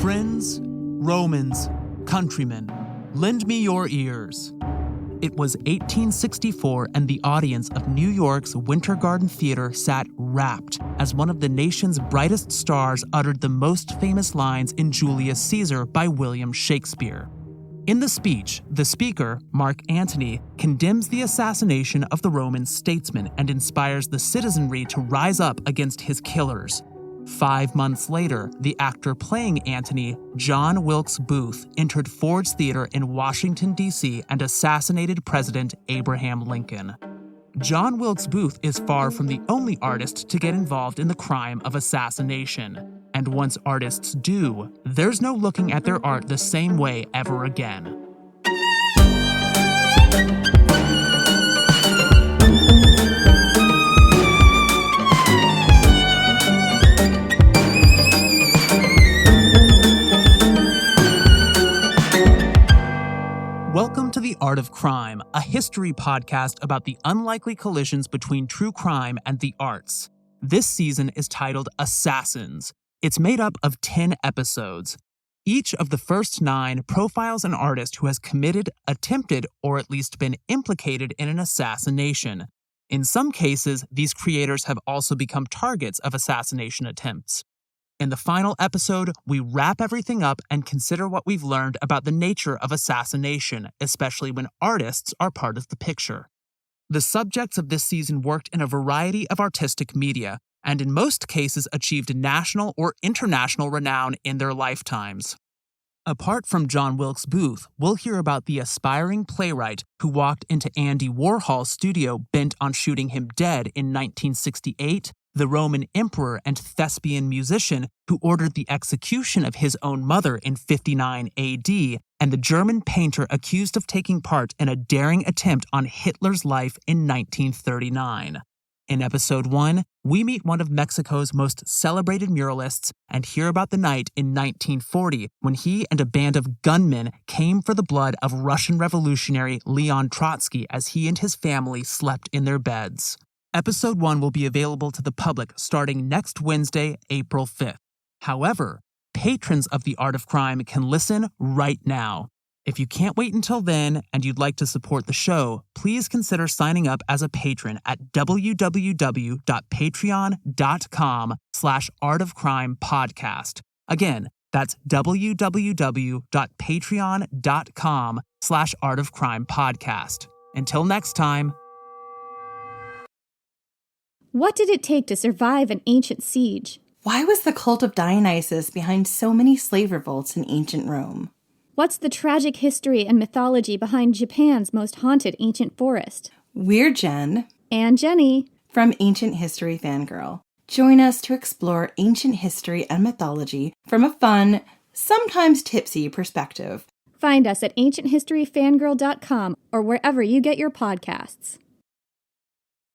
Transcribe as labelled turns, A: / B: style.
A: Friends, Romans, countrymen, lend me your ears. It was 1864, and the audience of New York's Winter Garden Theater sat rapt as one of the nation's brightest stars uttered the most famous lines in Julius Caesar by William Shakespeare. In the speech, the speaker, Mark Antony, condemns the assassination of the Roman statesman and inspires the citizenry to rise up against his killers. 5 months later, the actor playing Antony, John Wilkes Booth, entered Ford's Theater in Washington, D.C. and assassinated President Abraham Lincoln. John Wilkes Booth is far from the only artist to get involved in the crime of assassination. And once artists do, there's no looking at their art the same way ever again. Welcome to The Art of Crime, a history podcast about the unlikely collisions between true crime and the arts. This season is titled Assassins. It's made up of 10 episodes. Each of the first 9 profiles an artist who has committed, attempted, or at least been implicated in an assassination. In some cases, these creators have also become targets of assassination attempts. In the final episode, we wrap everything up and consider what we've learned about the nature of assassination, especially when artists are part of the picture. The subjects of this season worked in a variety of artistic media, and in most cases achieved national or international renown in their lifetimes. Apart from John Wilkes Booth, we'll hear about the aspiring playwright who walked into Andy Warhol's studio bent on shooting him dead in 1968, the Roman emperor and thespian musician who ordered the execution of his own mother in 59 AD, and the German painter accused of taking part in a daring attempt on Hitler's life in 1939. In episode 1, we meet one of Mexico's most celebrated muralists and hear about the night in 1940 when he and a band of gunmen came for the blood of Russian revolutionary Leon Trotsky as he and his family slept in their beds. Episode 1 will be available to the public starting next Wednesday, April 5th. However, patrons of The Art of Crime can listen right now. If you can't wait until then and you'd like to support the show, please consider signing up as a patron at www.patreon.com/artofcrimepodcast. Again, that's www.patreon.com/artofcrimepodcast. Until next time.
B: What did it take to survive an ancient siege?
C: Why was the cult of Dionysus behind so many slave revolts in ancient Rome?
B: What's the tragic history and mythology behind Japan's most haunted ancient forest?
C: We're Jen.
B: And Jenny.
C: From Ancient History Fangirl. Join us to explore ancient history and mythology from a fun, sometimes tipsy perspective.
B: Find us at ancienthistoryfangirl.com or wherever you get your podcasts.